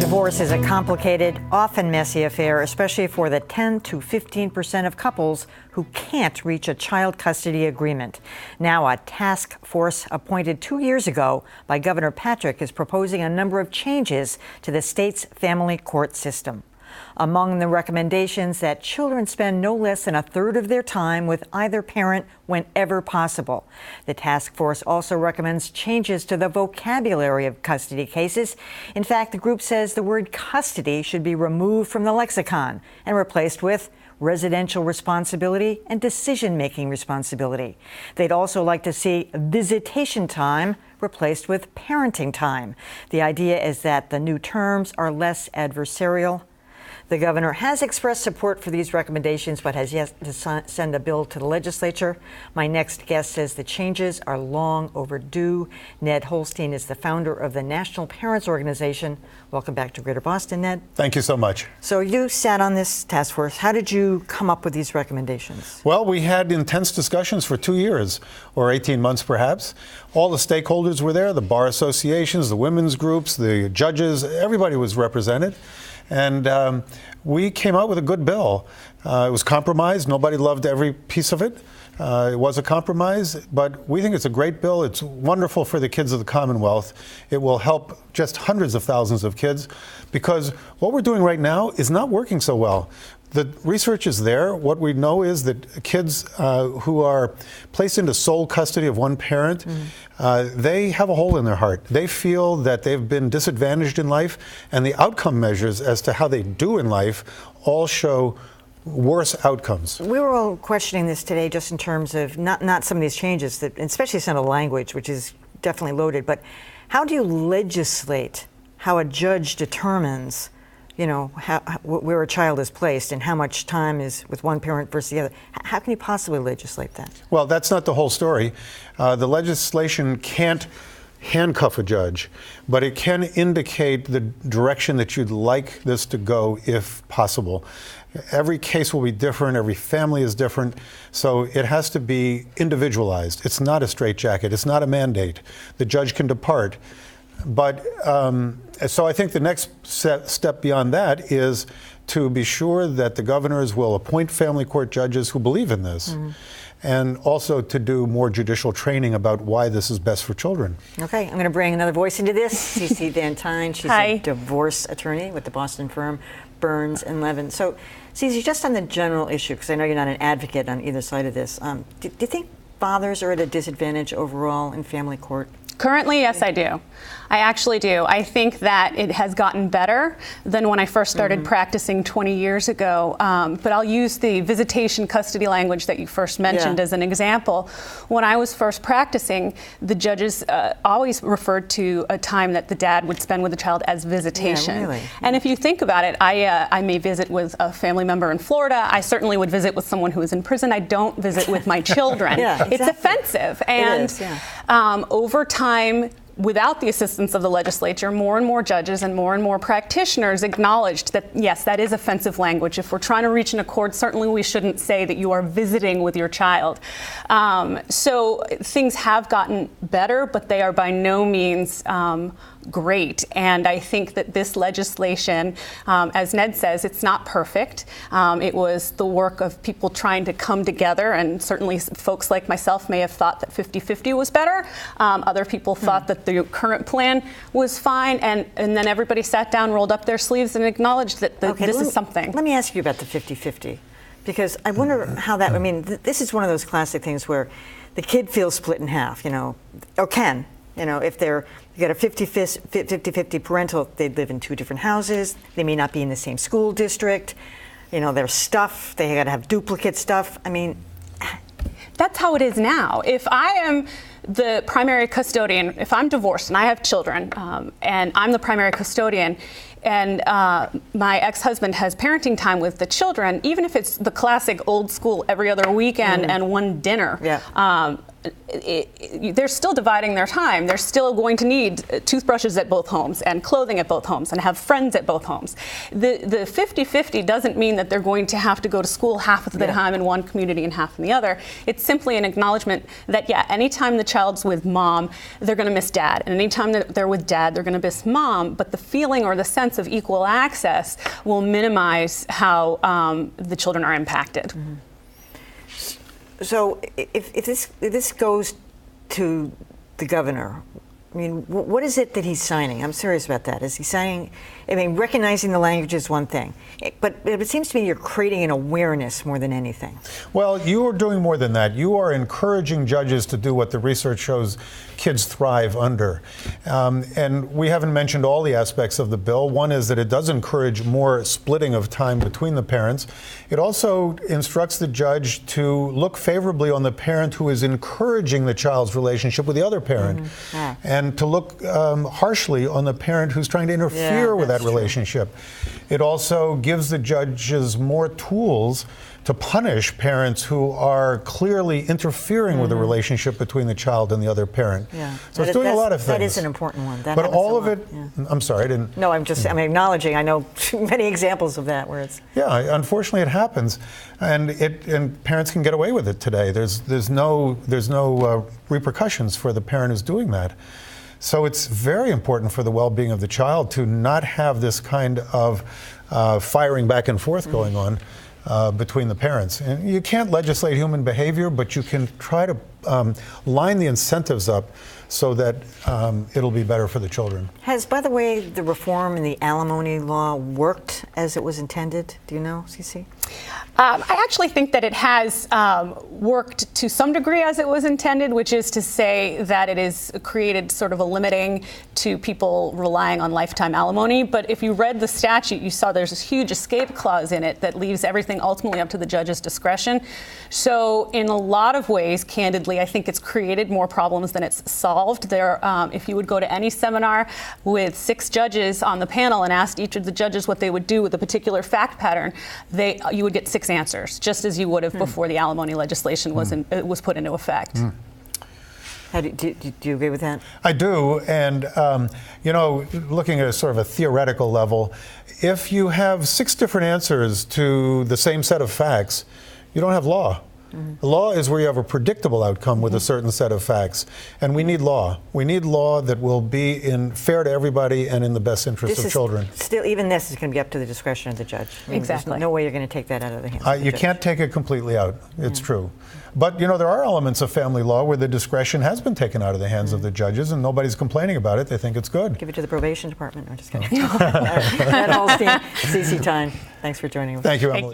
Divorce is a complicated, often messy affair, especially for the 10 to 15% of couples who can't reach a child custody agreement. Now, a task force appointed 2 years ago by Governor Patrick is proposing a number of changes to the state's family court system. Among the recommendations, that children spend no less than a third of their time with either parent whenever possible. The task force also recommends changes to the vocabulary of custody cases. In fact, the group says the word custody should be removed from the lexicon and replaced with residential responsibility and decision-making responsibility. They'd also like to see visitation time replaced with parenting time. The idea is that the new terms are less adversarial. The governor has expressed support for these recommendations, but has yet to send a bill to the legislature. My next guest says the changes are long overdue. Ned Holstein is the founder of the National Parents Organization. Welcome back to Greater Boston, Ned. Thank you so much. So you sat on this task force. How did you come up with these recommendations? Well, we had intense discussions for 2 years, or 18 months perhaps. All the stakeholders were there, the bar associations, the women's groups, the judges, everybody was represented. And we came out with a good bill. It was compromised. Nobody loved every piece of it. It was a compromise, but we think it's a great bill. It's wonderful for the kids of the Commonwealth. It will help just hundreds of thousands of kids, because what we're doing right now is not working so well. The research is there. What we know is that kids who are placed into sole custody of one parent, they have a hole in their heart. They feel that they've been disadvantaged in life, and the outcome measures as to how they do in life all show worse outcomes. We were all questioning this today just in terms of not some of these changes, that, especially some of the language, which is definitely loaded, but how do you legislate how a judge determines where a child is placed and how much time is with one parent versus the other? How can you possibly legislate that? Well, that's not the whole story. The legislation can't handcuff a judge, but it can indicate the direction that you'd like this to go if possible. Every case will be different, every family is different, so it has to be individualized. It's not a straitjacket, it's not a mandate. The judge can depart. But so I think the next step beyond that is to be sure that the governors will appoint family court judges who believe in this, and also to do more judicial training about why this is best for children. Okay, I'm going to bring another voice into this. Cece Van Tyne, she's a divorce attorney with the Boston firm Burns and Levin. So, Cece, just on the general issue, because I know you're not an advocate on either side of this, do you think fathers are at a disadvantage overall in family court? Currently, yes, I do. I actually do. I think that it has gotten better than when I first started practicing 20 years ago. But I'll use the visitation custody language that you first mentioned as an example. When I was first practicing, the judges always referred to a time that the dad would spend with the child as visitation. Yeah, really? And if you think about it, I may visit with a family member in Florida. I certainly would visit with someone who is in prison. I don't visit with my children. Exactly. It's offensive. And it is, over time, without the assistance of the legislature, more and more judges and more practitioners acknowledged that, yes, that is offensive language. If we're trying to reach an accord, certainly we shouldn't say that you are visiting with your child. So things have gotten better, but they are by no means great. And I think that this legislation, as Ned says, it's not perfect. It was the work of people trying to come together, and certainly folks like myself may have thought that 50-50 was better. Other people thought that the current plan was fine, and then everybody sat down, rolled up their sleeves, and acknowledged that this is something. Let me ask you about the 50-50, because I wonder how that, this is one of those classic things where the kid feels split in half, or can. If you got a 50-50 parental, they live in two different houses, they may not be in the same school district, there's stuff, they got to have duplicate stuff. That's how it is now. If I am the primary custodian, if I'm divorced and I have children, and I'm the primary custodian, and my ex-husband has parenting time with the children, even if it's the classic old school every other weekend and one dinner, they're still dividing their time. They're still going to need toothbrushes at both homes and clothing at both homes and have friends at both homes. The 50-50 doesn't mean that they're going to have to go to school half of the time in one community and half in the other. It's simply an acknowledgement that, yeah, anytime the child's with mom, they're going to miss dad. And anytime that they're with dad, they're going to miss mom. But the feeling or the sense of equal access will minimize how the children are impacted. Mm-hmm. So if this goes to the governor, I mean, what is it that he's signing? I'm serious about that. Is he signing, I mean, recognizing the language is one thing, but it seems to me you're creating an awareness more than anything. Well, you are doing more than that. You are encouraging judges to do what the research shows kids thrive under. And we haven't mentioned all the aspects of the bill. One is that it does encourage more splitting of time between the parents. It also instructs the judge to look favorably on the parent who is encouraging the child's relationship with the other parent. Mm-hmm. Yeah. And to look harshly on the parent who's trying to interfere with that relationship. It also gives the judges more tools to punish parents who are clearly interfering with the relationship between the child and the other parent. Yeah. So it's doing a lot of things. That is an important one. That but all of it, I'm sorry, I didn't. No, I'm acknowledging. I know many examples of that where it's. Yeah, unfortunately it happens, and parents can get away with it today. There's no repercussions for the parent who's doing that. So it's very important for the well-being of the child to not have this kind of firing back and forth going on between the parents. And you can't legislate human behavior, but you can try to line the incentives up so that it'll be better for the children. Has, by the way, the reform in the alimony law worked as it was intended? Do you know, Cece? I actually think that it has worked to some degree as it was intended, which is to say that it has created sort of a limiting to people relying on lifetime alimony. But if you read the statute, you saw there's this huge escape clause in it that leaves everything ultimately up to the judge's discretion. So in a lot of ways, candidly, I think it's created more problems than it's solved. If you would go to any seminar with 6 judges on the panel and asked each of the judges what they would do with a particular fact pattern, you would get 6 answers, just as you would have before the alimony legislation was put into effect. Do you agree with that? I do, and looking at a sort of a theoretical level, if you have 6 different answers to the same set of facts, you don't have law. The law is where you have a predictable outcome with a certain set of facts. And we need law. We need law that will be fair to everybody and in the best interest of children. Still, even this is going to be up to the discretion of the judge. I mean, exactly. There's no way you're going to take that out of the hands of the You judge. can't take it completely out. It's true. But, there are elements of family law where the discretion has been taken out of the hands of the judges, and nobody's complaining about it. They think it's good. Give it to the probation department. I'm just kidding. Ed Holstein, CC Time. Thanks for joining us. Thank you, Emily.